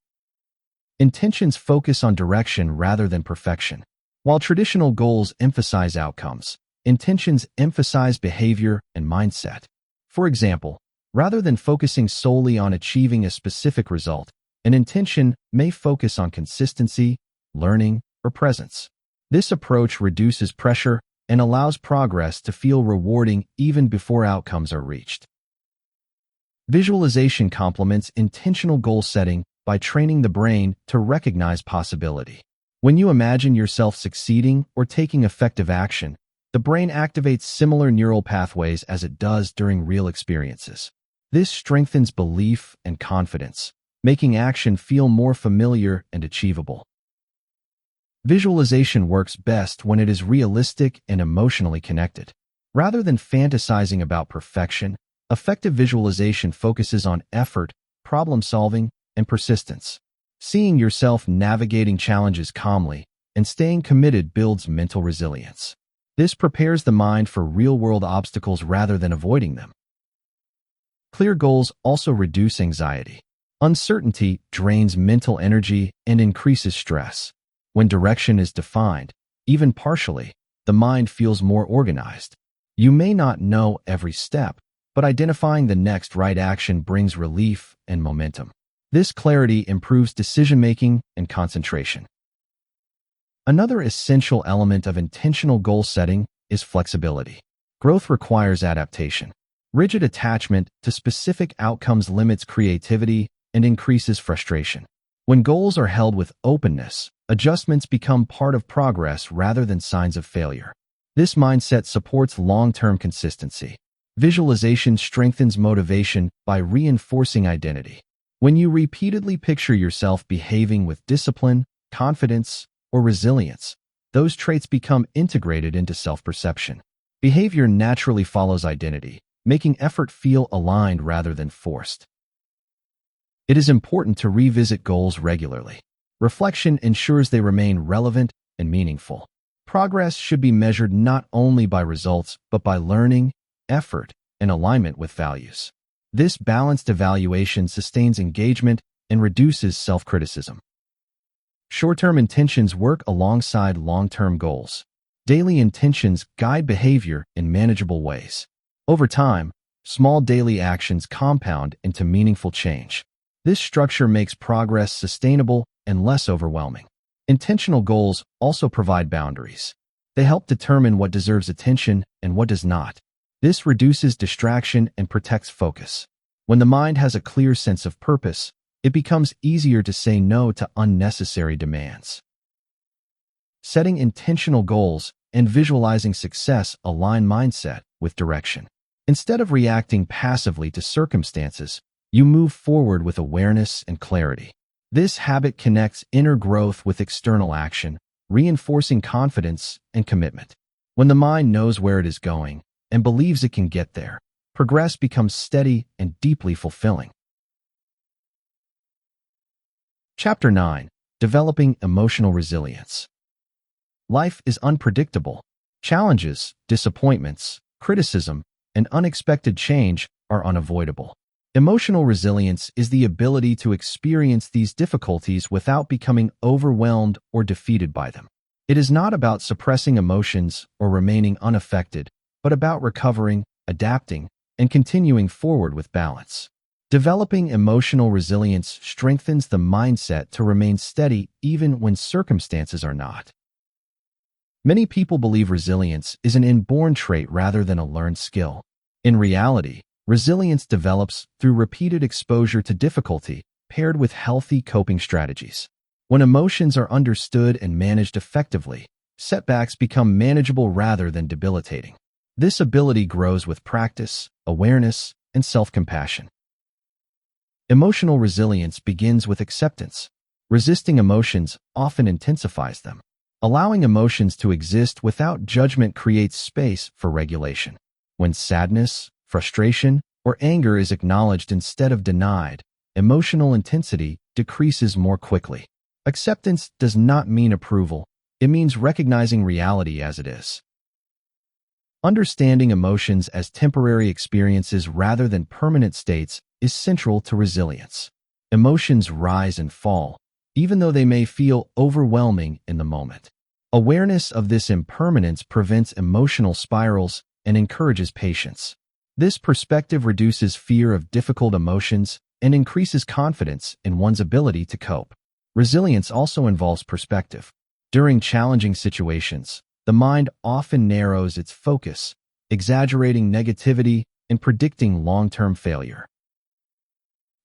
Intentions focus on direction rather than perfection. While traditional goals emphasize outcomes, intentions emphasize behavior and mindset. For example, rather than focusing solely on achieving a specific result, an intention may focus on consistency, learning, or presence. This approach reduces pressure and allows progress to feel rewarding even before outcomes are reached. Visualization complements intentional goal setting by training the brain to recognize possibility. When you imagine yourself succeeding or taking effective action, the brain activates similar neural pathways as it does during real experiences. This strengthens belief and confidence, making action feel more familiar and achievable. Visualization works best when it is realistic and emotionally connected. Rather than fantasizing about perfection, effective visualization focuses on effort, problem-solving, and persistence. Seeing yourself navigating challenges calmly and staying committed builds mental resilience. This prepares the mind for real-world obstacles rather than avoiding them. Clear goals also reduce anxiety. Uncertainty drains mental energy and increases stress. When direction is defined, even partially, the mind feels more organized. You may not know every step, but identifying the next right action brings relief and momentum. This clarity improves decision-making and concentration. Another essential element of intentional goal setting is flexibility. Growth requires adaptation. Rigid attachment to specific outcomes limits creativity and increases frustration. When goals are held with openness, adjustments become part of progress rather than signs of failure. This mindset supports long-term consistency. Visualization strengthens motivation by reinforcing identity. When you repeatedly picture yourself behaving with discipline, confidence, or resilience, those traits become integrated into self-perception. Behavior naturally follows identity, making effort feel aligned rather than forced. It is important to revisit goals regularly. Reflection ensures they remain relevant and meaningful. Progress should be measured not only by results, but by learning, effort, and alignment with values. This balanced evaluation sustains engagement and reduces self-criticism. Short-term intentions work alongside long-term goals. Daily intentions guide behavior in manageable ways. Over time, small daily actions compound into meaningful change. This structure makes progress sustainable and less overwhelming. Intentional goals also provide boundaries. They help determine what deserves attention and what does not. This reduces distraction and protects focus. When the mind has a clear sense of purpose, it becomes easier to say no to unnecessary demands. Setting intentional goals and visualizing success align mindset with direction. Instead of reacting passively to circumstances, you move forward with awareness and clarity. This habit connects inner growth with external action, reinforcing confidence and commitment. When the mind knows where it is going and believes it can get there, progress becomes steady and deeply fulfilling. Chapter 9. Developing Emotional Resilience. Life is unpredictable. Challenges, disappointments, criticism, and unexpected change are unavoidable. Emotional resilience is the ability to experience these difficulties without becoming overwhelmed or defeated by them. It is not about suppressing emotions or remaining unaffected, but about recovering, adapting, and continuing forward with balance. Developing emotional resilience strengthens the mindset to remain steady even when circumstances are not. Many people believe resilience is an inborn trait rather than a learned skill. In reality, resilience develops through repeated exposure to difficulty paired with healthy coping strategies. When emotions are understood and managed effectively, setbacks become manageable rather than debilitating. This ability grows with practice, awareness, and self-compassion. Emotional resilience begins with acceptance. Resisting emotions often intensifies them. Allowing emotions to exist without judgment creates space for regulation. When sadness, frustration, or anger is acknowledged instead of denied, emotional intensity decreases more quickly. Acceptance does not mean approval. It means recognizing reality as it is. Understanding emotions as temporary experiences rather than permanent states is central to resilience. Emotions rise and fall, even though they may feel overwhelming in the moment. Awareness of this impermanence prevents emotional spirals and encourages patience. This perspective reduces fear of difficult emotions and increases confidence in one's ability to cope. Resilience also involves perspective. During challenging situations, the mind often narrows its focus, exaggerating negativity and predicting long-term failure.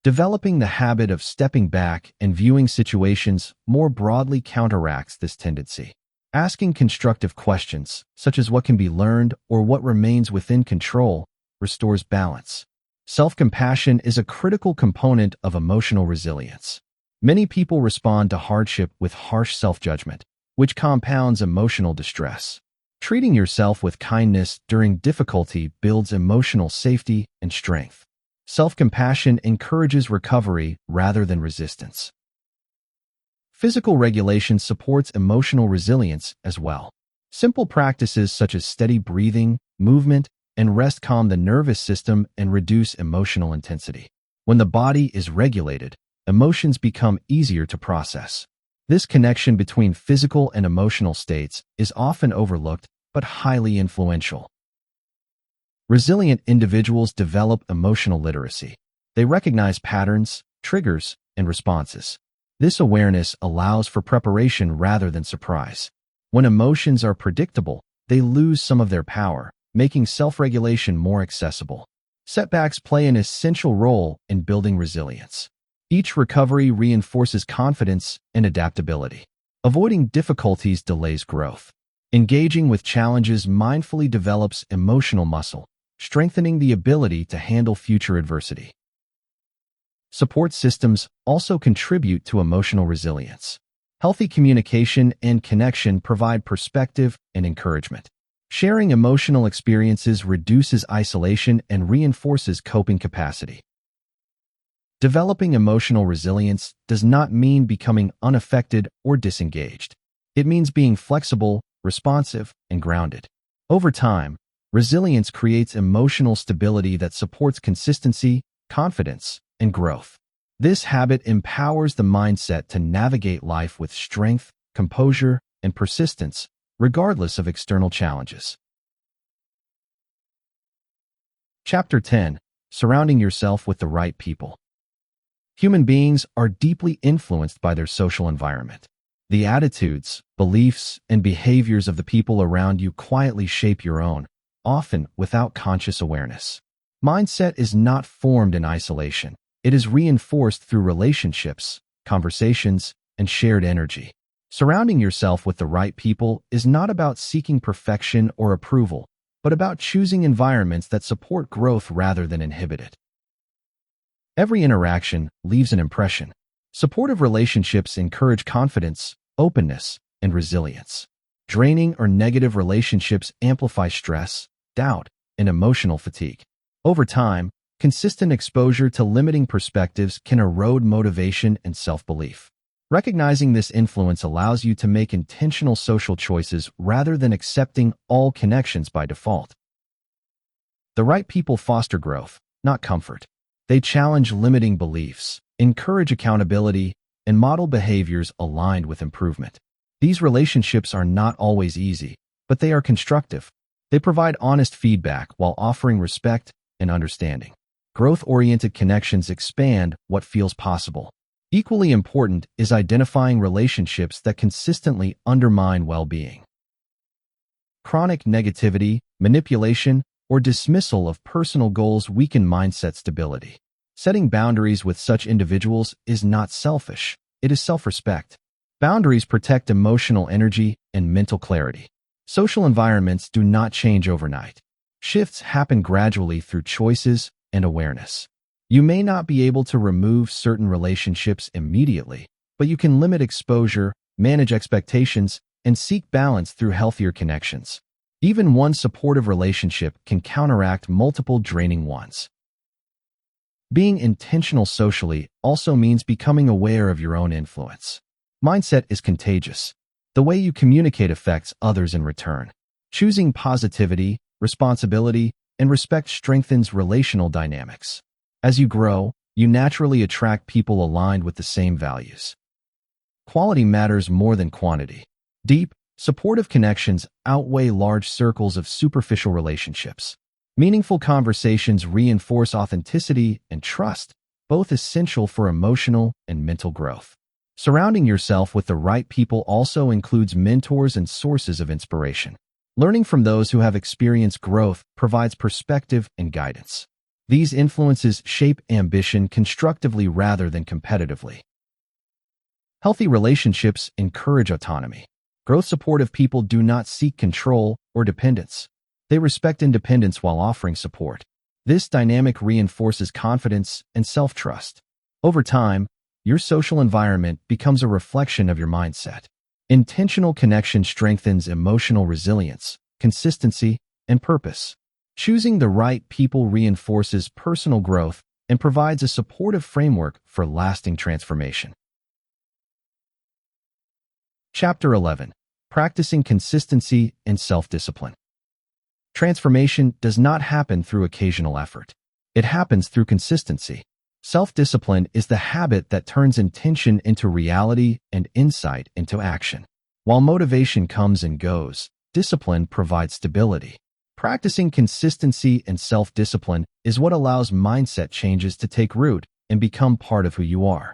Developing the habit of stepping back and viewing situations more broadly counteracts this tendency. Asking constructive questions, such as what can be learned or what remains within control, restores balance. Self-compassion is a critical component of emotional resilience. Many people respond to hardship with harsh self-judgment, which compounds emotional distress. Treating yourself with kindness during difficulty builds emotional safety and strength. Self-compassion encourages recovery rather than resistance. Physical regulation supports emotional resilience as well. Simple practices such as steady breathing, movement, and rest calm the nervous system and reduce emotional intensity. When the body is regulated, emotions become easier to process. This connection between physical and emotional states is often overlooked but highly influential. Resilient individuals develop emotional literacy. They recognize patterns, triggers, and responses. This awareness allows for preparation rather than surprise. When emotions are predictable, they lose some of their power, making self-regulation more accessible. Setbacks play an essential role in building resilience. Each recovery reinforces confidence and adaptability. Avoiding difficulties delays growth. Engaging with challenges mindfully develops emotional muscle, strengthening the ability to handle future adversity. Support systems also contribute to emotional resilience. Healthy communication and connection provide perspective and encouragement. Sharing emotional experiences reduces isolation and reinforces coping capacity. Developing emotional resilience does not mean becoming unaffected or disengaged. It means being flexible, responsive, and grounded. Over time, resilience creates emotional stability that supports consistency, confidence, and growth. This habit empowers the mindset to navigate life with strength, composure, and persistence, regardless of external challenges. Chapter 10. Surrounding yourself with the right people. Human beings are deeply influenced by their social environment. The attitudes, beliefs, and behaviors of the people around you quietly shape your own, often without conscious awareness. Mindset is not formed in isolation. It is reinforced through relationships, conversations, and shared energy. Surrounding yourself with the right people is not about seeking perfection or approval, but about choosing environments that support growth rather than inhibit it. Every interaction leaves an impression. Supportive relationships encourage confidence, openness, and resilience. Draining or negative relationships amplify stress, doubt, and emotional fatigue. Over time, consistent exposure to limiting perspectives can erode motivation and self-belief. Recognizing this influence allows you to make intentional social choices rather than accepting all connections by default. The right people foster growth, not comfort. They challenge limiting beliefs, encourage accountability, and model behaviors aligned with improvement. These relationships are not always easy, but they are constructive. They provide honest feedback while offering respect and understanding. Growth-oriented connections expand what feels possible. Equally important is identifying relationships that consistently undermine well-being. Chronic negativity, manipulation, or dismissal of personal goals weaken mindset stability. Setting boundaries with such individuals is not selfish, it is self-respect. Boundaries protect emotional energy and mental clarity. Social environments do not change overnight. Shifts happen gradually through choices and awareness. You may not be able to remove certain relationships immediately, but you can limit exposure, manage expectations, and seek balance through healthier connections. Even one supportive relationship can counteract multiple draining ones. Being intentional socially also means becoming aware of your own influence. Mindset is contagious. The way you communicate affects others in return. Choosing positivity, responsibility, and respect strengthens relational dynamics. As you grow, you naturally attract people aligned with the same values. Quality matters more than quantity. Deep, Supportive connections outweigh large circles of superficial relationships. Meaningful conversations reinforce authenticity and trust, both essential for emotional and mental growth. Surrounding yourself with the right people also includes mentors and sources of inspiration. Learning from those who have experienced growth provides perspective and guidance. These influences shape ambition constructively rather than competitively. Healthy relationships encourage autonomy. Growth-supportive people do not seek control or dependence. They respect independence while offering support. This dynamic reinforces confidence and self-trust. Over time, your social environment becomes a reflection of your mindset. Intentional connection strengthens emotional resilience, consistency, and purpose. Choosing the right people reinforces personal growth and provides a supportive framework for lasting transformation. Chapter 11. Practicing consistency and self-discipline. Transformation does not happen through occasional effort. It happens through consistency. Self-discipline is the habit that turns intention into reality and insight into action. While motivation comes and goes, discipline provides stability. Practicing consistency and self-discipline is what allows mindset changes to take root and become part of who you are.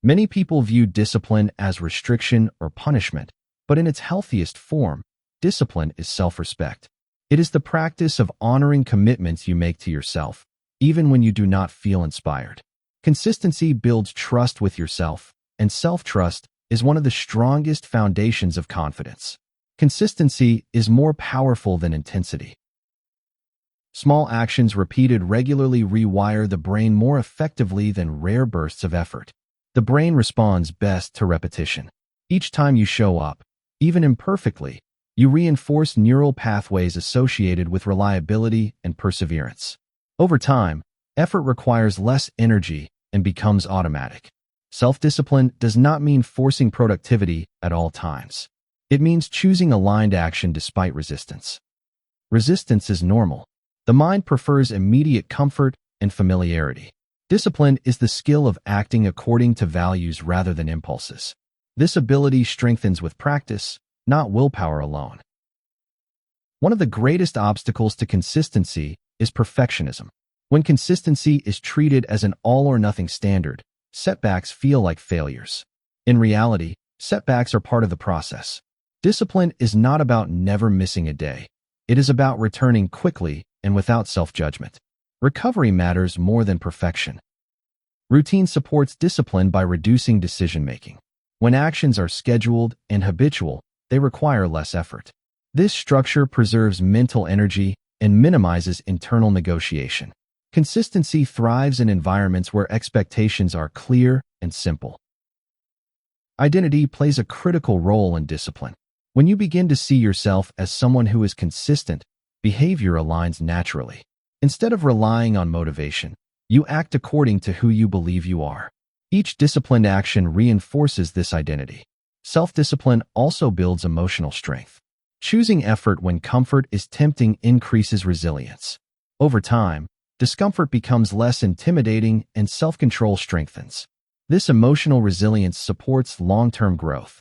Many people view discipline as restriction or punishment, but in its healthiest form, discipline is self-respect. It is the practice of honoring commitments you make to yourself, even when you do not feel inspired. Consistency builds trust with yourself, and self-trust is one of the strongest foundations of confidence. Consistency is more powerful than intensity. Small actions repeated regularly rewire the brain more effectively than rare bursts of effort. The brain responds best to repetition. Each time you show up, even imperfectly, you reinforce neural pathways associated with reliability and perseverance. Over time, effort requires less energy and becomes automatic. Self-discipline does not mean forcing productivity at all times. It means choosing aligned action despite resistance. Resistance is normal. The mind prefers immediate comfort and familiarity. Discipline is the skill of acting according to values rather than impulses. This ability strengthens with practice, not willpower alone. One of the greatest obstacles to consistency is perfectionism. When consistency is treated as an all-or-nothing standard, setbacks feel like failures. In reality, setbacks are part of the process. Discipline is not about never missing a day. It is about returning quickly and without self-judgment. Recovery matters more than perfection. Routine supports discipline by reducing decision-making. When actions are scheduled and habitual, they require less effort. This structure preserves mental energy and minimizes internal negotiation. Consistency thrives in environments where expectations are clear and simple. Identity plays a critical role in discipline. When you begin to see yourself as someone who is consistent, behavior aligns naturally. Instead of relying on motivation, you act according to who you believe you are. Each disciplined action reinforces this identity. Self-discipline also builds emotional strength. Choosing effort when comfort is tempting increases resilience. Over time, discomfort becomes less intimidating and self-control strengthens. This emotional resilience supports long-term growth.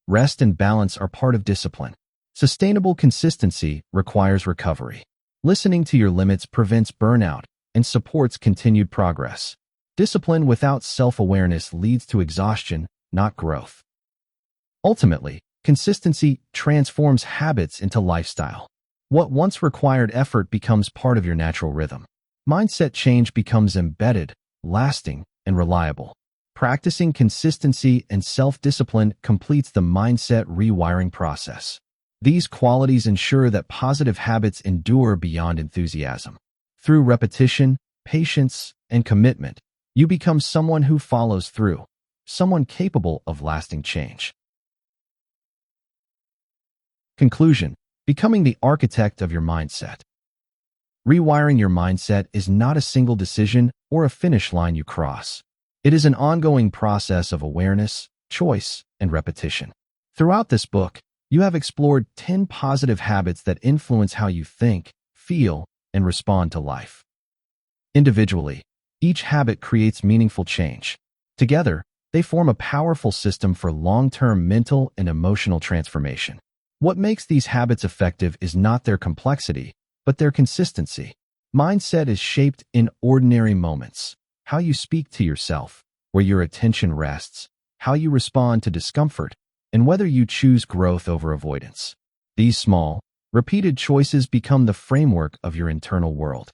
Rest and balance are part of discipline. Sustainable consistency requires recovery. Listening to your limits prevents burnout and supports continued progress. Discipline without self-awareness leads to exhaustion, not growth. Ultimately, consistency transforms habits into lifestyle. What once required effort becomes part of your natural rhythm. Mindset change becomes embedded, lasting, and reliable. Practicing consistency and self-discipline completes the mindset rewiring process. These qualities ensure that positive habits endure beyond enthusiasm. Through repetition, patience, and commitment, you become someone who follows through, someone capable of lasting change. Conclusion: becoming the architect of your mindset. Rewiring your mindset is not a single decision or a finish line you cross. It is an ongoing process of awareness, choice, and repetition. Throughout this book, you have explored 10 positive habits that influence how you think, feel, and respond to life. Individually, each habit creates meaningful change. Together, They form a powerful system for long-term mental and emotional transformation. What makes these habits effective is not their complexity, but their consistency. Mindset is shaped in ordinary moments. How you speak to yourself, where your attention rests, how you respond to discomfort, and whether you choose growth over avoidance. These small, repeated choices become the framework of your internal world.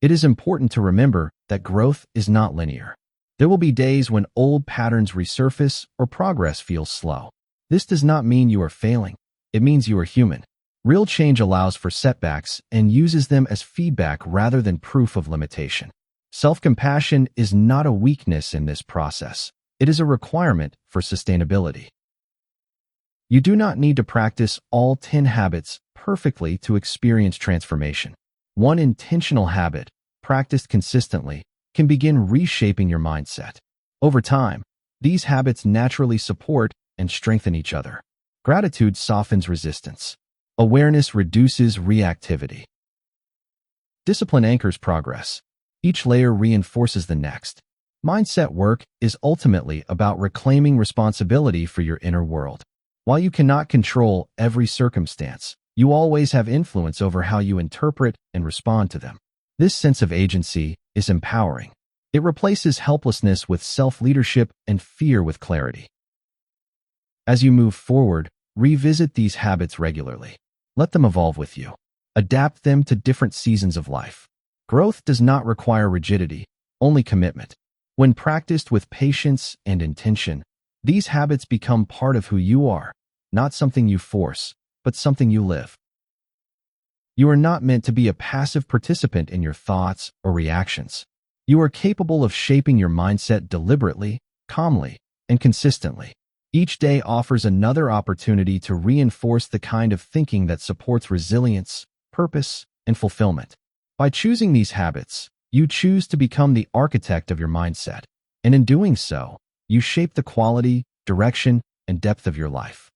It is important to remember that growth is not linear. There will be days when old patterns resurface or progress feels slow. This does not mean you are failing. It means you are human. Real change allows for setbacks and uses them as feedback rather than proof of limitation. Self-compassion is not a weakness in this process. It is a requirement for sustainability. You do not need to practice all 10 habits perfectly to experience transformation. One intentional habit, practiced consistently, can begin reshaping your mindset. Over time, these habits naturally support and strengthen each other. Gratitude softens resistance. Awareness reduces reactivity. Discipline anchors progress. Each layer reinforces the next. Mindset work is ultimately about reclaiming responsibility for your inner world. While you cannot control every circumstance, you always have influence over how you interpret and respond to them. This sense of agency is empowering. It replaces helplessness with self-leadership and fear with clarity. As you move forward, revisit these habits regularly. Let them evolve with you. Adapt them to different seasons of life. Growth does not require rigidity, only commitment. When practiced with patience and intention, these habits become part of who you are, not something you force, but something you live. You are not meant to be a passive participant in your thoughts or reactions. You are capable of shaping your mindset deliberately, calmly, and consistently. Each day offers another opportunity to reinforce the kind of thinking that supports resilience, purpose, and fulfillment. By choosing these habits, you choose to become the architect of your mindset, and in doing so, you shape the quality, direction, and depth of your life.